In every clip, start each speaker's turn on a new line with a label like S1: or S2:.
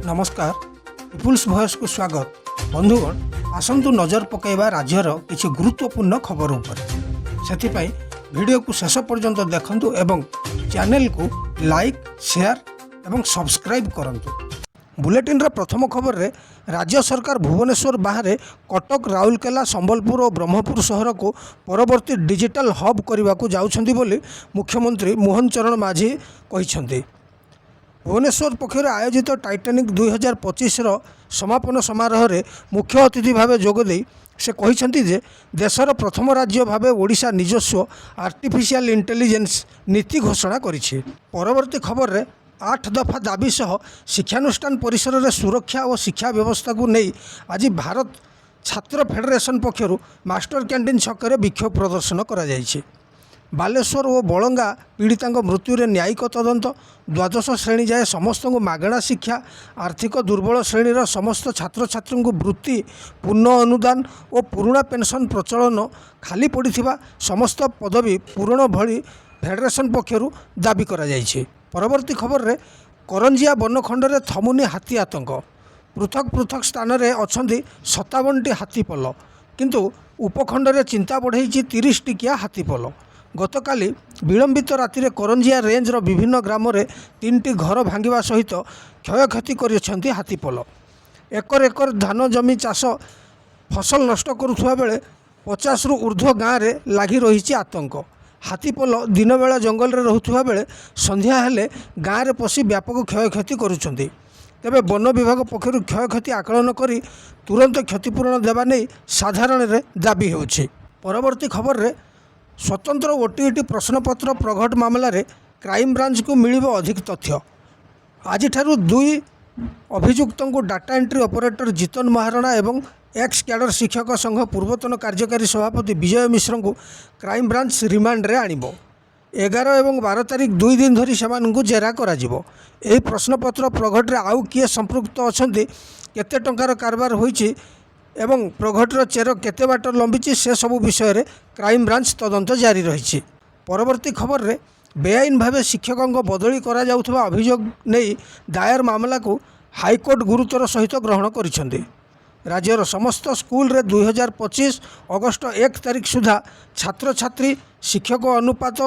S1: नमस्कार people's voice को स्वागत। बंधुगण आसतु नजर पकाइबा राज्यर किसी गुरुत्वपूर्ण खबर उपर सेथिपाई वीडियो को शेष पर्यंत देखंतु एवं चैनल को लाइक शेयर एवं सब्सक्राइब करंतु। बुलेटिन रा प्रथम खबर रे राज्य सरकार भुवनेश्वर बाहर कटक राउरकेला संबलपुर और ब्रह्मपुर सहर को परवर्ती डिजिटल हब करने को जाउछंती बोली मुख्यमंत्री मोहन चरण माझी कहिसंती। भुवनेश्वर पक्षर आयोजित टाइटानिक 2025 समापन समारोह रे मुख्य अतिथि भाव जोगदे से कहिसंती जे देशर प्रथम राज्य भाव ओडिशा निजस्व आर्टिफिशियल इंटेलिजेंस नीति घोषणा करिछि। परवर्ती खबर रे 8 दफा दाबी सह शिक्षानुष्ठान परिसर रे सुरक्षा और शिक्षा व्यवस्था को नहीं आज भारत छात्र फेडरेशन पक्षर मास्टर कैंटीन छकरे विक्षोभ प्रदर्शन करा जायछि। बालेश्वर और बलंगा पीड़िता मृत्यु रे न्यायिक तदंत, द्वादश श्रेणी जाए समस्त को मागणा शिक्षा, आर्थिक दुर्बल श्रेणीर समस्त छात्र छात्री को वृत्ति पूर्ण अनुदान और पुराणा पेंशन प्रचलन, खाली पड़िथिबा समस्त पदवी पूरण भली फेडरेशन पक्षर दाबी करा जायछि। परवर्ती खबर रे करंजिया बनखंड रे थमुनी हाथी आतंक, पृथक पृथक स्थान रे अछंती 57टी हाथीपल किंतु उपखंड रे चिंता बढ़ाई 30 टिकिया हाथीपल। गतकाली विलंबित राति रे करंजिया रेंज रो विभिन्न ग्राम रे 3टी घर भांगिबा सहित क्षयक्षति करिसेंती हाथीपल। एकर एकर धान जमी चाष फसल नष्ट करुथुवा बेले 50 रु ऊर्ध्व गाँव रे लागि रही आतंक। हाथीपल दिन बेला जंगल रे रहुथुवा बेले संध्या हेले गाँव रे पशि व्यापक क्षयक्षति करुछंती। तेबे वन विभाग पक्षरु क्षयक्षति आकलन करी तुरंत क्षतिपूरण देवा नहीं साधारण रे दाबी होछि। परवर्ती खबर रे स्वतंत्र ओटीईटी प्रश्नपत्र प्रघट मामला रे क्राइम ब्रांच को मिलिबो अधिक तथ्य। आज ठारू 2 अभियुक्तों को data entry operator Jitan Maharana एवं एक्स कैडर शिक्षक संघ पूर्वतन कार्यकारी सभापति विजय मिश्र को क्राइम ब्रांच रिमांड रे आनिबो। 11 और 12 तारीख 2 दिन धरी सेमानकु जेरा कराजिबो। एही प्रश्नपत्र प्रघट रे आउ किए संपृक्त अछंती, केते टंकार कारबार होईछि एवं प्रघटर चेर केते बाट लंबिछि से सबु विषय रे क्राइम ब्रांच तदंत जारी रही। परवर्ती खबर रे बेआईन भावे शिक्षकों को बदली करा जाउथबा अभियोग नहीं दायर मामला को हाईकोर्ट गुरुतर सहित ग्रहण करिसेंती। राज्यर समस्त स्कूल रे 2025 अगस्ट 1 तारीख सुधा छात्र छात्री शिक्षक अनुपात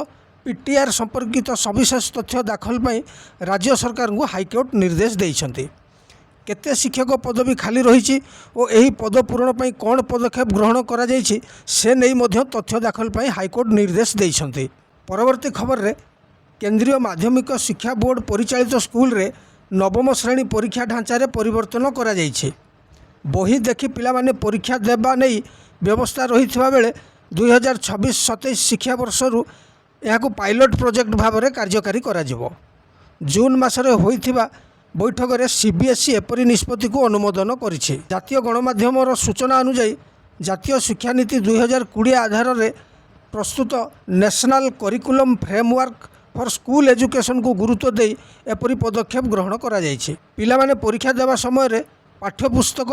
S1: पीटीआर संपर्कित सविशेष तथ्य दाखल पाई राज्य सरकार को हाईकोर्ट निर्देश देइछंती। केते शिक्षक पदवी खाली रही और यही पद पूरण पर कौन पदक्षेप ग्रहण करा जायछि से नहीं मध्य तथ्य दाखल पाई हाईकोर्ट निर्देश देइछंती। परवर्ती खबर रे केंद्रीय माध्यमिक शिक्षा बोर्ड परिचालित स्कूल रे नवम श्रेणी परीक्षा ढांचा रे परिवर्तन करा जायछि। बही देखि पिला माने परीक्षा देबा नहीं व्यवस्था रही बेले 2026-27 शिक्षा वर्षरु यहाकु पायलट प्रोजेक्ट भाव में कार्यकारी करा जिवो। जून मासरे होइथिबा बैठक में सीबीएसई एपरी निष्पत्ति को अनुमोदन करिछि। जातीय गणमाध्यम सूचना अनुसार जातीय शिक्षा नीति 2020 आधार में प्रस्तुत national curriculum framework for school education को गुरुत्व दे एपरी पदक्षेप ग्रहण करा जायछि। पिला माने परीक्षा देवा समय रे पाठ्यपुस्तक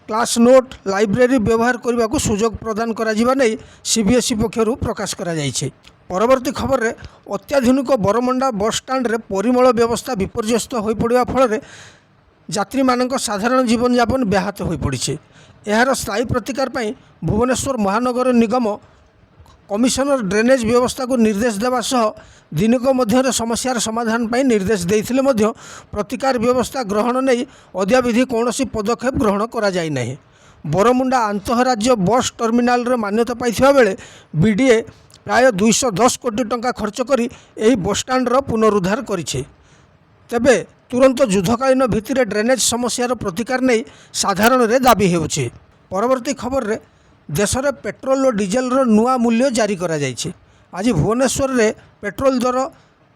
S1: क्लास नोट लाइब्रेरी व्यवहार करने को सुजोग प्रदान करा जिबा नै सीबीएसई पक्षरु प्रकाश करा जायछि। परवर्ती खबर रे अत्याधुनिक बरमुंडा बस स्टाण्ड रे परिमल व्यवस्था विपर्यस्त हो पड़ा फल यात्री मानक साधारण जीवन यापन व्याहत हो पड़ी। यार स्थायी प्रतिकार पाई भुवनेश्वर महानगर निगम कमिशनर ड्रेनेज व्यवस्था को निर्देश देवा सह दिनक मध्य समस्यार समाधान पाई निर्देश देइथिले मध्य प्रतिकार व्यवस्था ग्रहण नहीं अद्याविधि कौनसी पदक्षेप ग्रहण करा जाय नहीं। बरमुंडा आंतरराज्य बस टर्मिनाल रे मान्यता पाइथिबा बेले बीडीए प्राय 210 कोटी टंका खर्च करी एही बस स्टाण्डर पुनरुद्धार करिछे। तेबे तुरंत युद्धकालीन भित्तिरे ड्रेनेज समस्यार प्रतिकार नहीं साधारण रे दाबी हेउछि। परवर्ती खबर रे देश में पेट्रोल और डीजेल नुआ मूल्य जारी करा जायछि। आज भुवनेश्वर रे पेट्रोल दर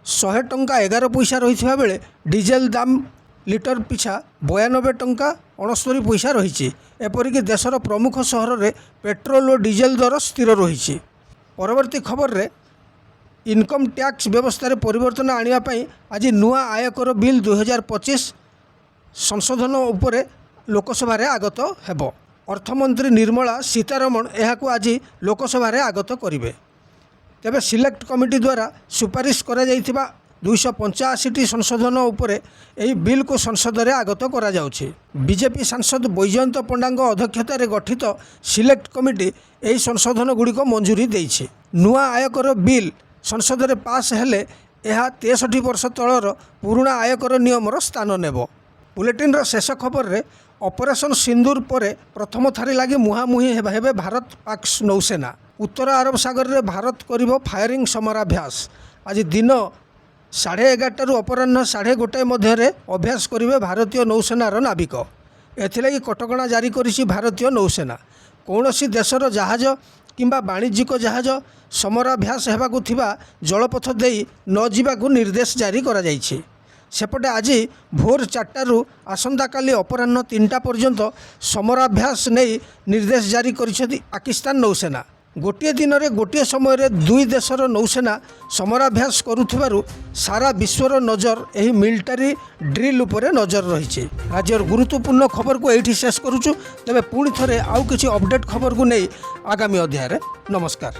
S1: 100 टंका 11 पैसा रही बेले डीजेल दाम लिटर पिछा 92 टंका 69 पैसा रही। एपरिक देशर प्रमुख सहर रे पेट्रोल और डीजेल दर स्थिर रही। परवर्ती खबर रे इनकम टैक्स व्यवस्था रे परिवर्तन आनिया पई आज नुआ आयकर बिल 2025 संशोधन उपरे लोकसभा रे आगत हेबो। अर्थमंत्री निर्मला सीतारमण एहाकु आज लोकसभा रे आगत करिवे। तेबे सिलेक्ट कमिटी द्वारा सुपारिश करा जायथिबा 285ଟି ସଂଶୋଧନ ଉପରେ ଏହି ବିଲ୍କୁ ସଂସଦରେ ଆଗତ କରାଯାଉଛି। ବିଜେପି ସାଂସଦ ବୈଜୟନ୍ତ ପଣ୍ଡାଙ୍କ ଅଧ୍ୟକ୍ଷତାରେ ଗଠିତ ସିଲେକ୍ଟ କମିଟି ଏହି ସଂଶୋଧନଗୁଡ଼ିକ ମଞ୍ଜୁରୀ ଦେଇଛି। ନୂଆ ଆୟକର ବିଲ୍ ସଂସଦରେ ପାସ୍ ହେଲେ ଏହା 63 ବର୍ଷ ତଳର ପୁରୁଣା ଆୟକର ନିୟମର ସ୍ଥାନ ନେବ। ବୁଲେଟିନ୍ର ଶେଷ ଖବରରେ ଅପରେସନ୍ ସିନ୍ଦୁର ପରେ ପ୍ରଥମ ଥର ଲାଗି ମୁହାଁମୁହିଁ ହେବେ ଭାରତ ପାକ୍ ନୌସେନା। ଉତ୍ତର ଆରବ ସାଗରରେ ଭାରତ କରିବ ଫାୟାରିଂ ସମରାଭ୍ୟାସ। ଆଜି ଦିନ 11:30ରୁ ଅପରାହ୍ନ 1:30 ମଧ୍ୟରେ ଅଭ୍ୟାସ କରିବେ ଭାରତୀୟ ନୌସେନାର ନାବିକ। ଏଥିଲାଗି କଟକଣା ଜାରି କରିଛି ଭାରତୀୟ ନୌସେନା। କୌଣସି ଦେଶର ଜାହାଜ କିମ୍ବା ବାଣିଜ୍ୟିକ ଜାହାଜ ସମରାଭ୍ୟାସ ହେବାକୁ ଥିବା ଜଳପଥ ଦେଇ ନ ଯିବାକୁ ନିର୍ଦ୍ଦେଶ ଜାରି କରାଯାଇଛି। ସେପଟେ ଆଜି ଭୋର 4ଟାରୁ ଆସନ୍ତାକାଲି ଅପରାହ୍ନ 3ଟା ପର୍ଯ୍ୟନ୍ତ ସମରାଭ୍ୟାସ ନେଇ ନିର୍ଦ୍ଦେଶ ଜାରି କରିଛନ୍ତି ପାକିସ୍ତାନ ନୌସେନା। ଗୋଟିଏ ଦିନରେ ଗୋଟିଏ ସମୟରେ ଦୁଇ ଦେଶର ନୌସେନା ସମରାଭ୍ୟାସ କରୁଥିବାରୁ ସାରା ବିଶ୍ୱର ନଜର ଏହି ମିଲିଟାରୀ ଡ୍ରିଲ୍ ଉପରେ ନଜର ରହିଛି। ରାଜ୍ୟର ଗୁରୁତ୍ୱପୂର୍ଣ୍ଣ ଖବରକୁ ଏଇଠି ଶେଷ କରୁଛୁ। ତେବେ ପୁଣି ଥରେ ଆଉ କିଛି ଅପଡେଟ୍ ଖବରକୁ ନେଇ ଆଗାମୀ ଅଧ୍ୟାୟରେ ନମସ୍କାର।